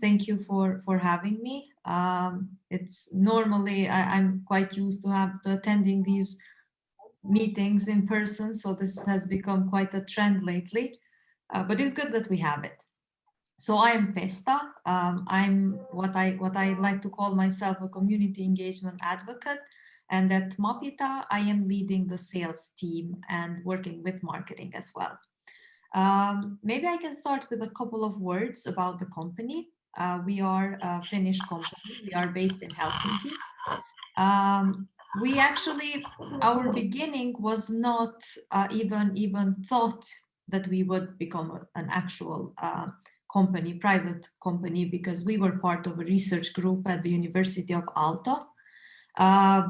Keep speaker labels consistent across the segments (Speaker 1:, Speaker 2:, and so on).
Speaker 1: Thank you for having me. It's normally I'm quite used to attending these meetings in person, so this has become quite a trend lately, but it's good that we have it. So I am Festa. I'm what I like to call myself a community engagement advocate, and at Mapita I am leading the sales team and working with marketing as well. Maybe I can start with a couple of words about the company. We are a Finnish company. We are based in Helsinki. We actually, our beginning was not even thought that we would become an actual company, private company, because we were part of a research group at the University of Aalto.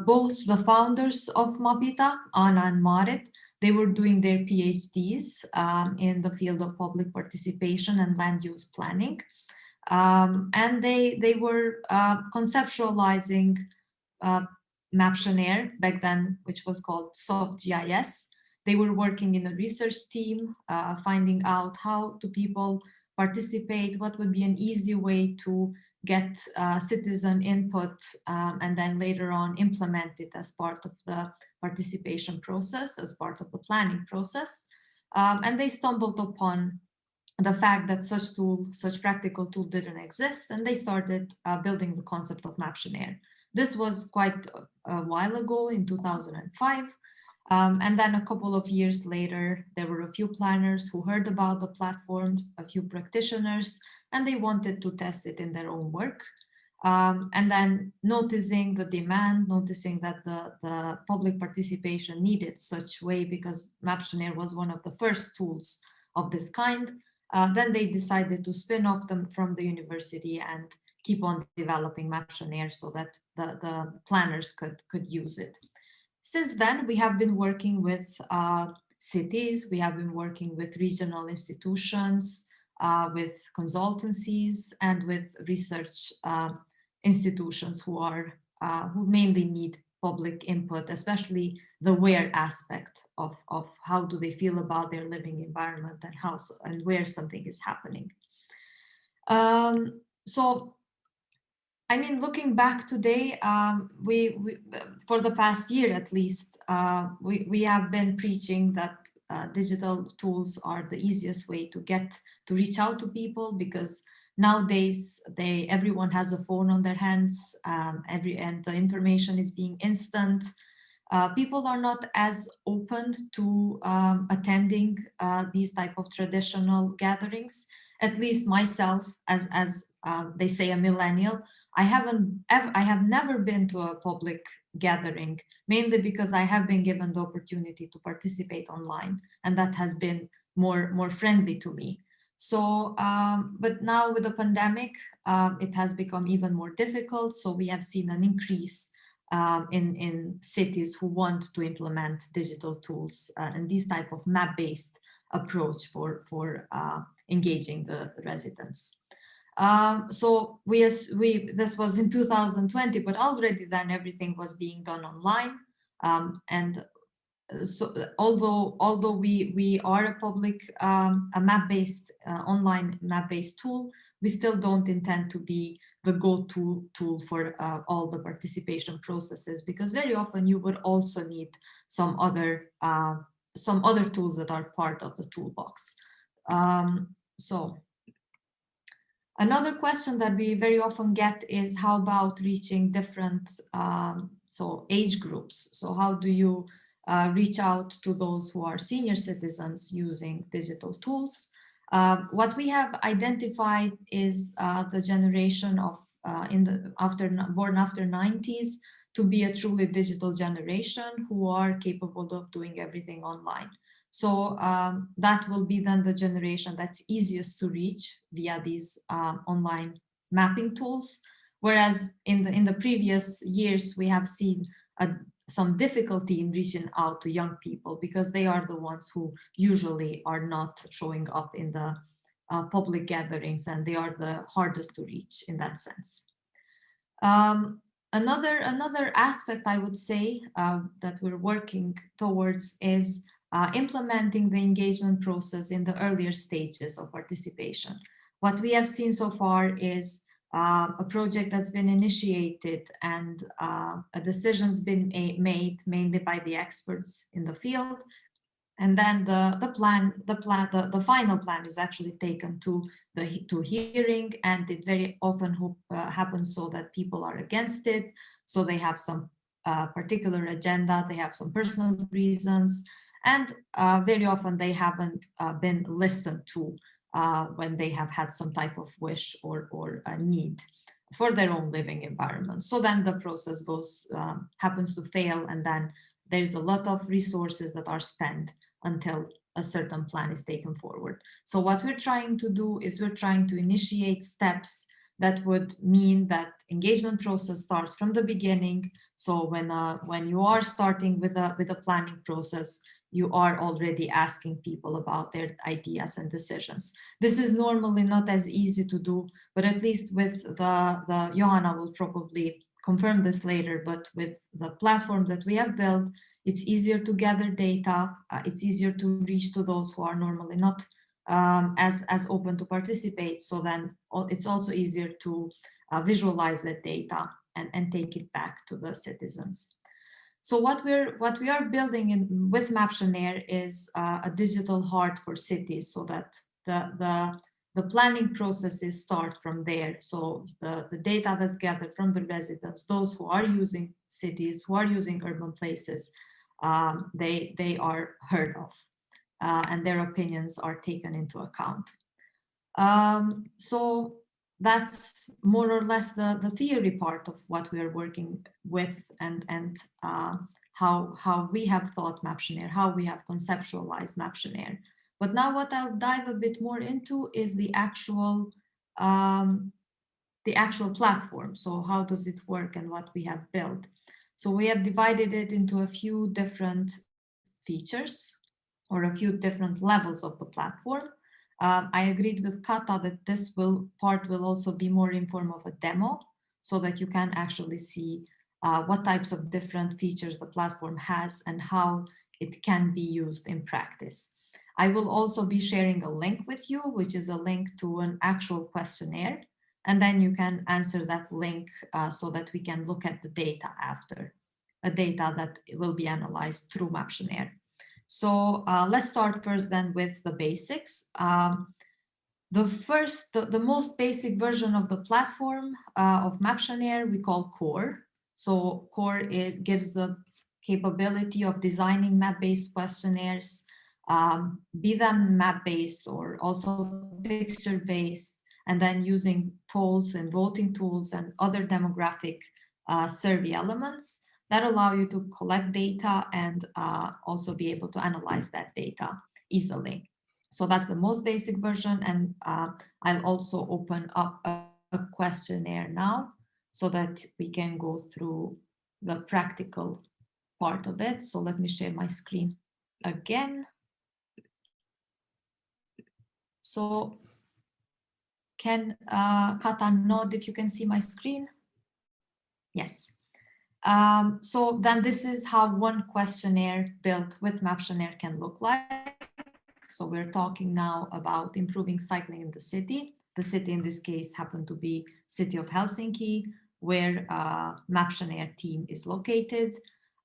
Speaker 1: Both the founders of Mapita, Anna and Marit, they were doing their PhDs in the field of public participation and land use planning. And they were conceptualizing Maptionnaire back then, which was called Soft GIS. They were working in a research team, finding out how do people participate, what would be an easy way to get citizen input, and then later on implement it as part of the participation process, as part of the planning process. And they stumbled upon the fact that such practical tool didn't exist, and they started building the concept of Maptionnaire. This was quite a while ago in 2005. And then a couple of years later, there were a few planners who heard about the platform, a few practitioners, and they wanted to test it in their own work. And then noticing the demand, noticing that the public participation needed such way because Maptionnaire was one of the first tools of this kind, then they decided to spin off them from the university and keep on developing Maptionnaire so that the planners could use it. Since then, we have been working with cities, we have been working with regional institutions, with consultancies, and with research institutions who mainly need public input, especially the where aspect of how do they feel about their living environment and how and where something is happening. So I mean, looking back today, we for the past year at least, we have been preaching that digital tools are the easiest way to reach out to people, because nowadays everyone has a phone on their hands, and the information is being instant. People are not as open to attending these type of traditional gatherings. At least myself, as they say, a millennial, I have never been to a public gathering, mainly because I have been given the opportunity to participate online, and that has been more friendly to me. So, but now with the pandemic, it has become even more difficult. So we have seen an increase in cities who want to implement digital tools and these type of map-based approach for engaging the residents. So this was in 2020, but already then everything was being done online. And so although we are a public, a map-based, online map-based tool, we still don't intend to be the go-to tool for all the participation processes, because very often you would also need some other tools that are part of the toolbox. So another question that we very often get is, how about reaching different age groups? So how do you reach out to those who are senior citizens using digital tools? What we have identified is the generation of born after 90s to be a truly digital generation who are capable of doing everything online. So that will be then the generation that's easiest to reach via these online mapping tools. Whereas in the previous years, we have seen some difficulty in reaching out to young people, because they are the ones who usually are not showing up in the public gatherings, and they are the hardest to reach in that sense. Another aspect I would say that we're working towards is implementing the engagement process in the earlier stages of participation. What we have seen so far is a project that's been initiated and a decision's been made mainly by the experts in the field. And then the final plan is actually taken to hearing, and it very often happens so that people are against it. So they have some particular agenda, they have some personal reasons, and very often they haven't been listened to when they have had some type of wish or a need for their own living environment. So then the process happens to fail, and then there's a lot of resources that are spent until a certain plan is taken forward. So what we're trying to do is we're trying to initiate steps that would mean that engagement process starts from the beginning. So when you are starting with a planning process, you are already asking people about their ideas and decisions. This is normally not as easy to do, but at least with the Johanna will probably confirm this later, but with the platform that we have built, it's easier to gather data, it's easier to reach to those who are normally not as open to participate. So then it's also easier to visualize that data and take it back to the citizens. So what we are building with Maptionnaire is a digital heart for cities, so that the planning processes start from there. So the data that's gathered from the residents, those who are using cities, who are using urban places, they are heard of, and their opinions are taken into account. So that's more or less the theory part of what we are working with, and how we have thought Maptionnaire, how we have conceptualized Maptionnaire. But now what I'll dive a bit more into is the actual platform. So how does it work and what we have built? So we have divided it into a few different features or a few different levels of the platform. I agreed with Kata that this part will also be more in form of a demo, so that you can actually see what types of different features the platform has and how it can be used in practice. I will also be sharing a link with you, which is a link to an actual questionnaire, and then you can answer that link so that we can look at the data after, a data that will be analyzed through Maptionnaire. So let's start first then with the basics. The most basic version of the platform of Maptionnaire we call Core. So Core gives the capability of designing map-based questionnaires, be them map-based or also picture-based, and then using polls and voting tools and other demographic survey elements that allow you to collect data and also be able to analyze that data easily. So that's the most basic version, and I'll also open up a questionnaire now so that we can go through the practical part of it. So let me share my screen again. So can Kata nod if you can see my screen? Yes. So then this is how one questionnaire built with Maptionnaire can look like. So we're talking now about improving cycling in the city. The city in this case happened to be city of Helsinki, where Maptionnaire team is located.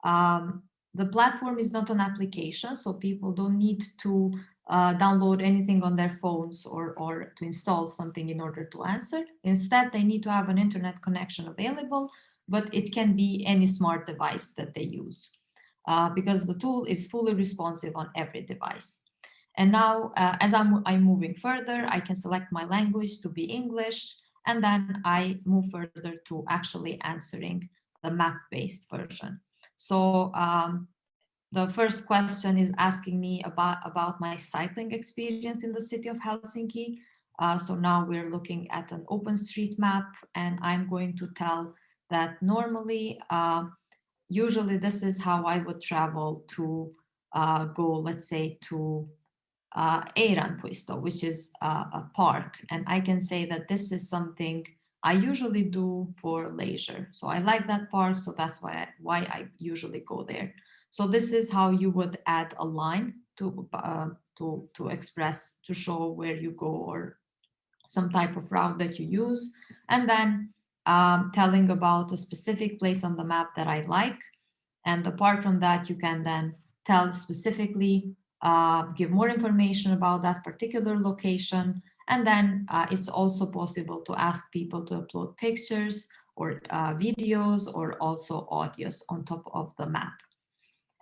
Speaker 1: The platform is not an application, so people don't need to download anything on their phones or to install something in order to answer. Instead, they need to have an internet connection available, but it can be any smart device that they use because the tool is fully responsive on every device. And now, as I'm moving further, I can select my language to be English, and then I move further to actually answering the map-based version. So the first question is asking me about my cycling experience in the city of Helsinki. So now we're looking at an OpenStreetMap, and I'm going to tell that normally, usually this is how I would travel to go, let's say, to Eiranpuisto, which is a park. And I can say that this is something I usually do for leisure. So I like that park, so that's why I usually go there. So this is how you would add a line to express, to show where you go or some type of route that you use, and then telling about a specific place on the map that I like. And apart from that, you can then tell specifically, give more information about that particular location. And then it's also possible to ask people to upload pictures or videos or also audios on top of the map.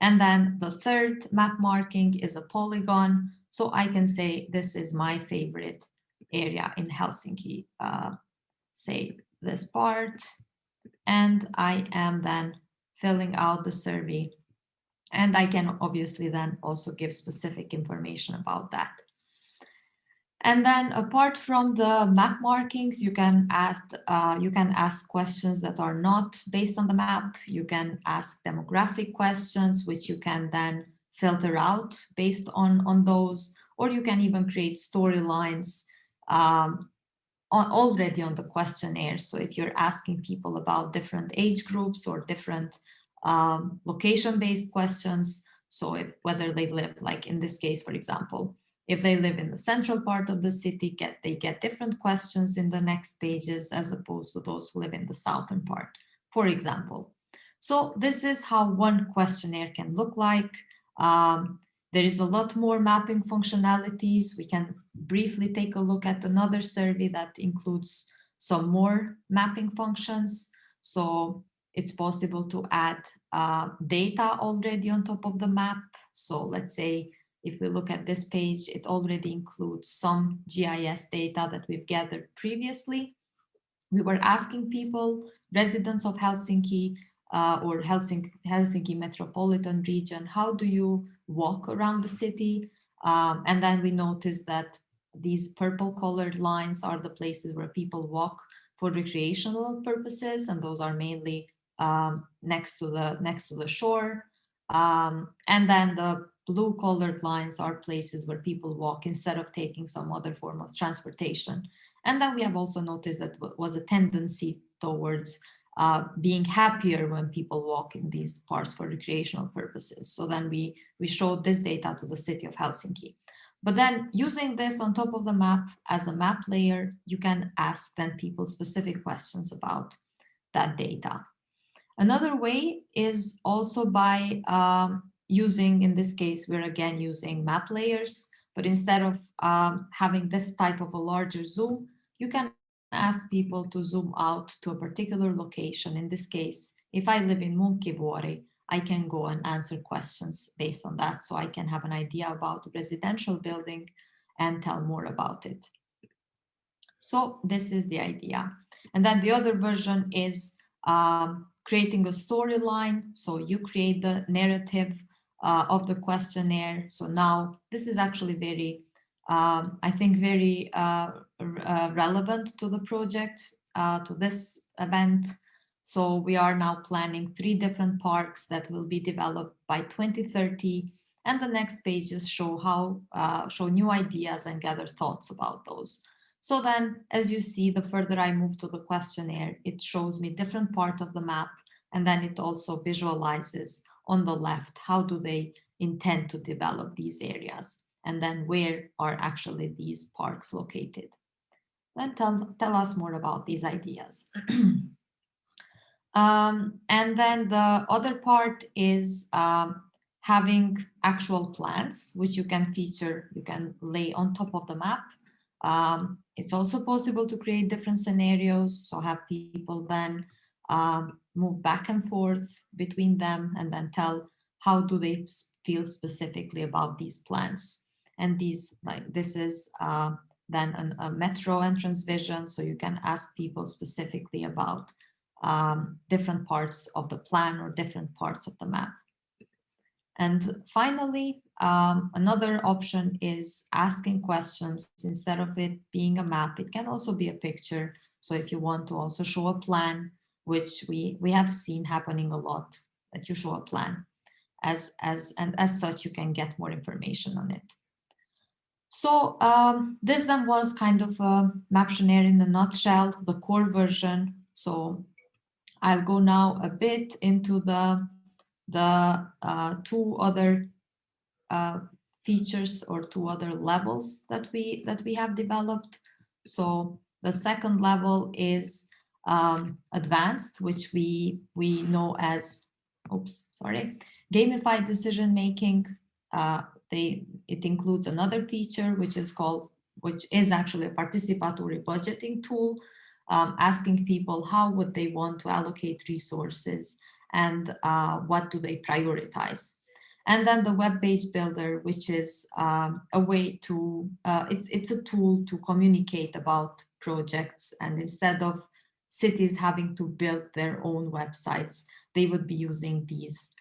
Speaker 1: And then the third map marking is a polygon. So I can say this is my favorite area in Helsinki, say this part, and I am then filling out the survey. And I can obviously then also give specific information about that. And then apart from the map markings, you can ask questions that are not based on the map. You can ask demographic questions, which you can then filter out based on those, or you can even create storylines already on the questionnaire. So if you're asking people about different age groups or different location-based questions, so whether they live, like in this case, for example, if they live in the central part of the city, they get different questions in the next pages as opposed to those who live in the southern part, for example. So this is how one questionnaire can look like. There is a lot more mapping functionalities. We can briefly take a look at another survey that includes some more mapping functions. So it's possible to add data already on top of the map. So let's say if we look at this page, it already includes some GIS data that we've gathered previously. We were asking people, residents of Helsinki or Helsinki metropolitan region, how do you walk around the city? And then we noticed that these purple colored lines are the places where people walk for recreational purposes, and those are mainly next to the shore. And then the blue colored lines are places where people walk instead of taking some other form of transportation. And then we have also noticed that was a tendency towards being happier when people walk in these parts for recreational purposes. So then we showed this data to the city of Helsinki. But then using this on top of the map as a map layer, you can ask then people specific questions about that data. Another way is also by using, in this case, we're again using map layers, but instead of having this type of a larger zoom, you can ask people to zoom out to a particular location. In this case, if I live in Munkkivuori, I can go and answer questions based on that. So I can have an idea about the residential building and tell more about it. So this is the idea. And then the other version is creating a storyline. So you create the narrative of the questionnaire. So now this is actually very, I think, very relevant to the project, to this event. So we are now planning 3 different parks that will be developed by 2030. And the next pages show show new ideas and gather thoughts about those. So then, as you see, the further I move to the questionnaire, it shows me different part of the map, and then it also visualizes on the left, how do they intend to develop these areas, and then where are actually these parks located. Then tell us more about these ideas. And then the other part is having actual plans, which you can feature, you can lay on top of the map. It's also possible to create different scenarios, so have people then move back and forth between them and then tell how do they feel specifically about these plans. And this is then a metro entrance vision, so you can ask people specifically about different parts of the plan or different parts of the map. And finally, another option is asking questions. Instead of it being a map, it can also be a picture. So if you want to also show a plan, which we have seen happening a lot, that you show a plan, and as such, you can get more information on it. So this then was kind of a Maptionnaire in a nutshell, the core version. So I'll go now a bit into the 2 other features or 2 other levels that we have developed. So the second level is advanced, which we know as, gamified decision making. It includes another feature which is actually a participatory budgeting tool, asking people how would they want to allocate resources and what do they prioritize. And then the web page builder, which is a way to, it's a tool to communicate about projects. And instead of cities having to build their own websites, they would be using these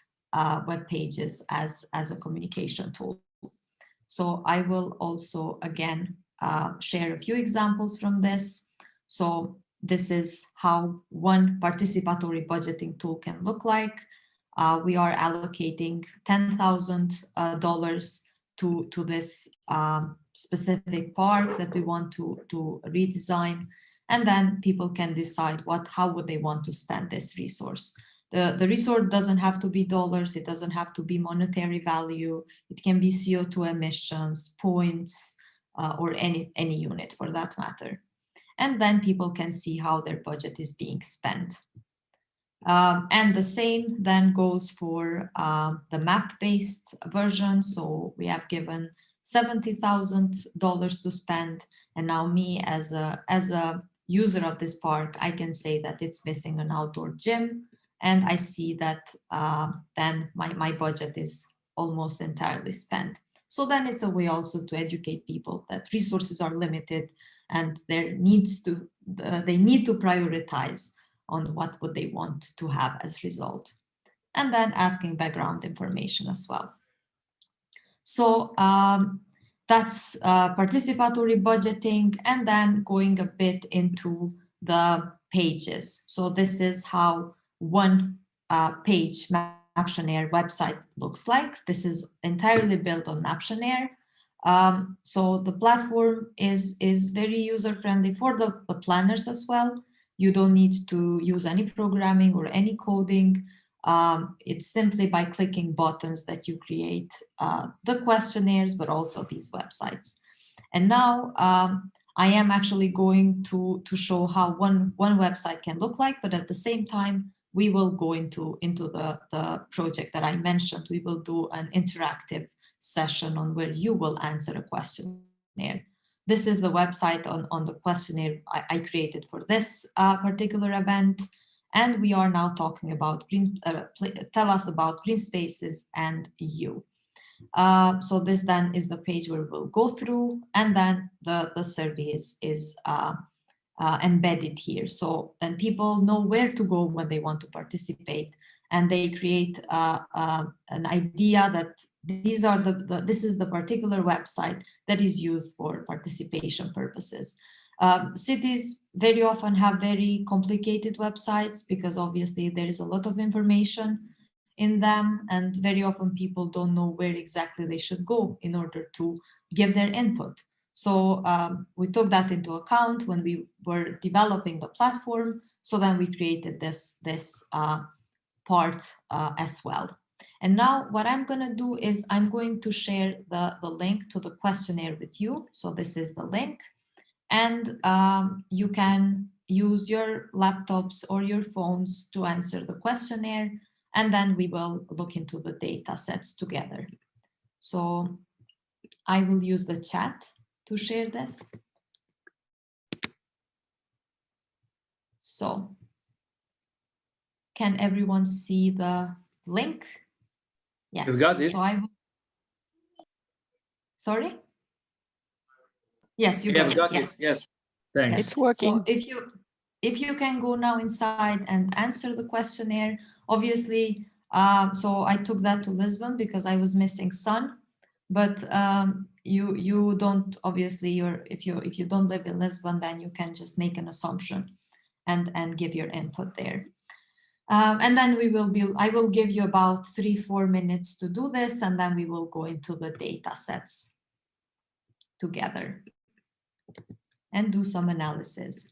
Speaker 1: web pages as a communication tool. So I will also, again, share a few examples from this. So this is how one participatory budgeting tool can look like. We are allocating $10,000 to this specific park that we want to redesign. And then people can decide how would they want to spend this resource. The resource doesn't have to be dollars, it doesn't have to be monetary value, it can be CO2 emissions, points, or any unit for that matter. And then people can see how their budget is being spent. And the same then goes for the map-based version. So we have given $70,000 to spend, and now me as a user of this park, I can say that it's missing an outdoor gym, and I see that then my budget is almost entirely spent. So then it's a way also to educate people that resources are limited and they need to prioritize on what would they want to have as result. And then asking background information as well. So that's participatory budgeting, and then going a bit into the pages. So this is how one page Maptionnaire website looks like. This is entirely built on Maptionnaire. So the platform is very user-friendly for the planners as well. You don't need to use any programming or any coding. It's simply by clicking buttons that you create the questionnaires, but also these websites. And now I am actually going to show how one website can look like, but at the same time, we will go into the project that I mentioned. We will do an interactive session on where you will answer a questionnaire. This is the website on the questionnaire I created for this particular event. And we are now talking about tell us about green spaces and you. So this then is the page where we'll go through, and then the survey is embedded here. So then people know where to go when they want to participate, and they create an idea that this is the particular website that is used for participation purposes. Cities very often have very complicated websites because obviously there is a lot of information in them, and very often people don't know where exactly they should go in order to give their input. So we took that into account when we were developing the platform. So then we created this part as well. And now what I'm going to do is I'm going to share the link to the questionnaire with you. So this is the link. And you can use your laptops or your phones to answer the questionnaire. And then we will look into the data sets together. So I will use the chat to share this. So can everyone see the link? Yes.
Speaker 2: You got it.
Speaker 1: So sorry? Yes, you got it. Yes.
Speaker 2: Yes. Thanks.
Speaker 1: Yes.
Speaker 3: It's working.
Speaker 1: So if you can go now inside and answer the questionnaire, obviously, so I took that to Lisbon because I was missing sun, but you don't, obviously, if you don't live in Lisbon, then you can just make an assumption and give your input there. And then I will give you about 3-4 minutes to do this, and then we will go into the data sets together and do some analysis.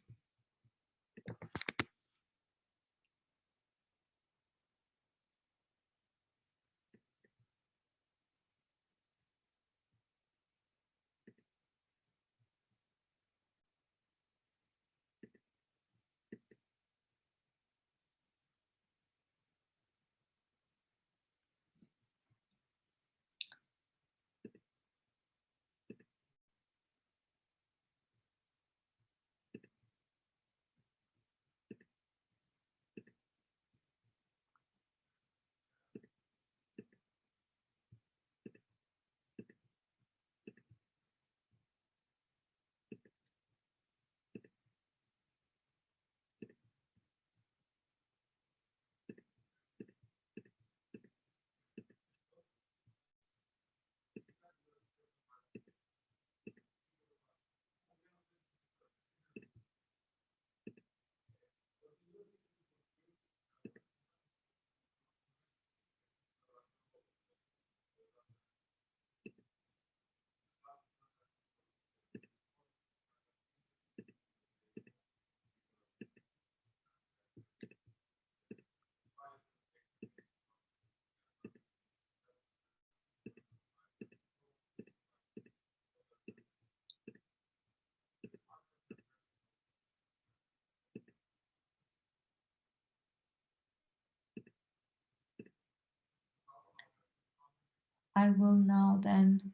Speaker 1: I will now then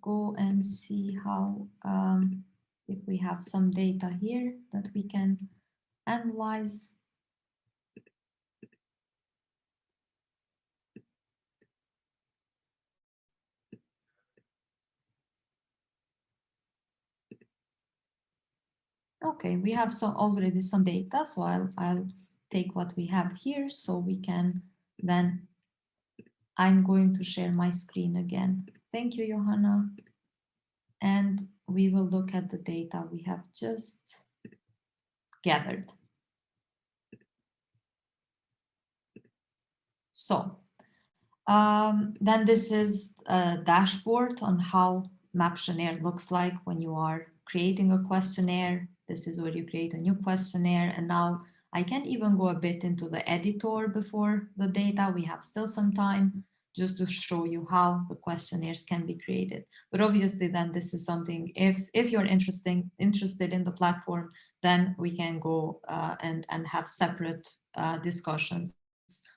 Speaker 1: go and see how, if we have some data here that we can analyze. Okay, we have already some data, so I'll take what we have here so we can then, I'm going to share my screen again. Thank you, Johanna. And we will look at the data we have just gathered. So then this is a dashboard on how Maptionnaire looks like when you are creating a questionnaire. This is where you create a new questionnaire. And now I can even go a bit into the editor before the data. We have still some time just to show you how the questionnaires can be created. But obviously then this is something, if you're interested in the platform, then we can go and have separate discussions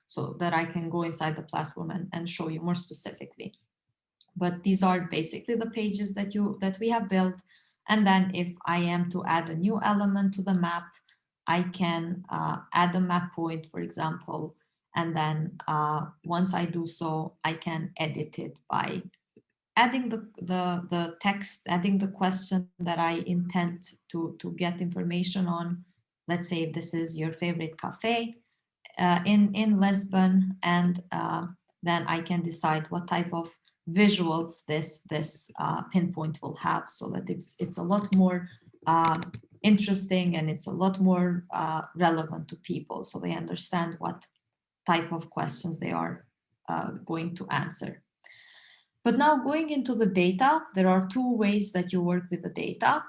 Speaker 1: so that I can go inside the platform and show you more specifically. But these are basically the pages that we have built. And then if I am to add a new element to the map, I can add a map point, for example, and then once I do so, I can edit it by adding the text, adding the question that I intend to get information on. Let's say this is your favorite cafe in Lisbon, and then I can decide what type of visuals this pinpoint will have, so that it's a lot more interesting and it's a lot more relevant to people, so they understand what type of questions they are going to answer. But now going into the data, there are two ways that you work with the data.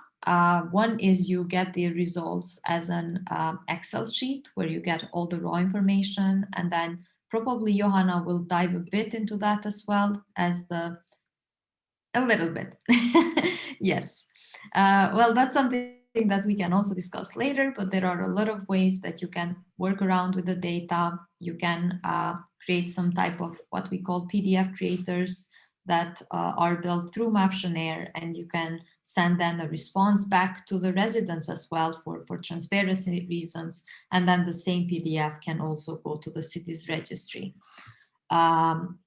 Speaker 1: One is you get the results as an Excel sheet where you get all the raw information, and then probably Johanna will dive a bit into that as well as a little bit. Yes. Well, that's something that we can also discuss later, but there are a lot of ways that you can work around with the data. You can create some type of what we call PDF creators that are built through Maptionnaire, and you can send then a response back to the residents as well for transparency reasons. And then the same PDF can also go to the city's registry. And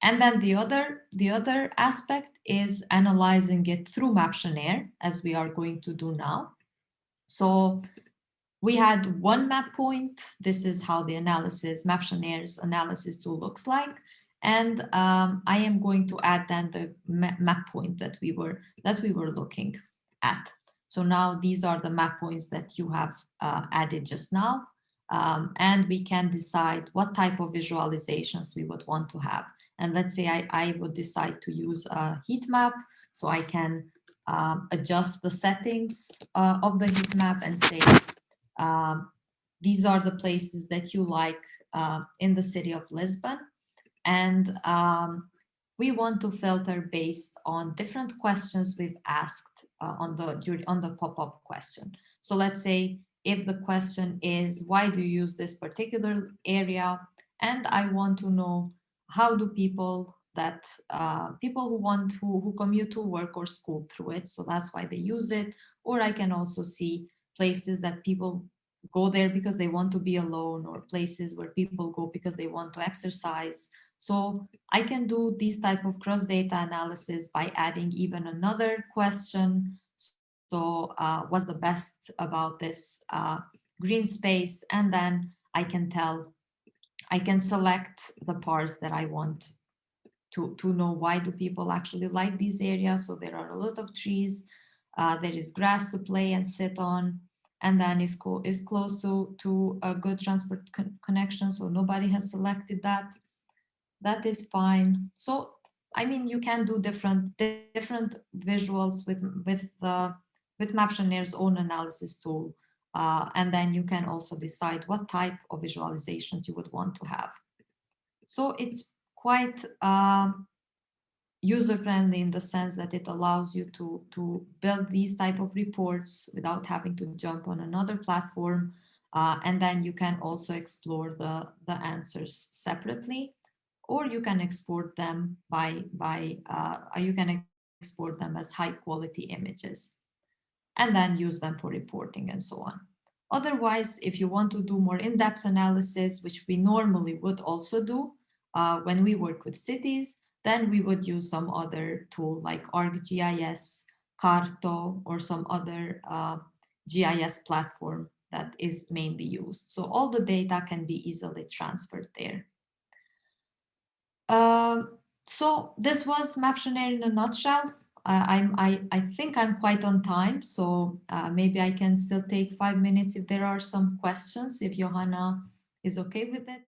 Speaker 1: then the other aspect is analyzing it through Maptionnaire, as we are going to do now. So we had one map point. This is how the Maptionnaire's analysis tool looks like. And I am going to add then the map point that we were looking at. So now these are the map points that you have added just now. And we can decide what type of visualizations we would want to have. And let's say I would decide to use a heat map, so I can adjust the settings of the heat map and say, these are the places that you like in the city of Lisbon. And we want to filter based on different questions we've asked on the pop-up question. So let's say if the question is, why do you use this particular area? And I want to know, how do people who commute to work or school through it, so that's why they use it. Or I can also see places that people go there because they want to be alone, or places where people go because they want to exercise. So I can do these type of cross data analysis by adding even another question. So what's the best about this green space? And then I can select the parts that I want to know, why do people actually like these areas. So there are a lot of trees, there is grass to play and sit on, and then is close to a good transport connection, so nobody has selected that. That is fine. So I mean, you can do different visuals with Maptionnaire's own analysis tool, and then you can also decide what type of visualizations you would want to have. So it's quite user-friendly in the sense that it allows you to build these type of reports without having to jump on another platform, and then you can also explore the answers separately, or you can export them you can export them as high quality images and then use them for reporting and so on. Otherwise, if you want to do more in-depth analysis, which we normally would also do when we work with cities, then we would use some other tool like ArcGIS, Carto, or some other GIS platform that is mainly used. So all the data can be easily transferred there. So this was Maptionnaire in a nutshell. I think I'm quite on time, so maybe I can still take 5 minutes if there are some questions, if Johanna is okay with it.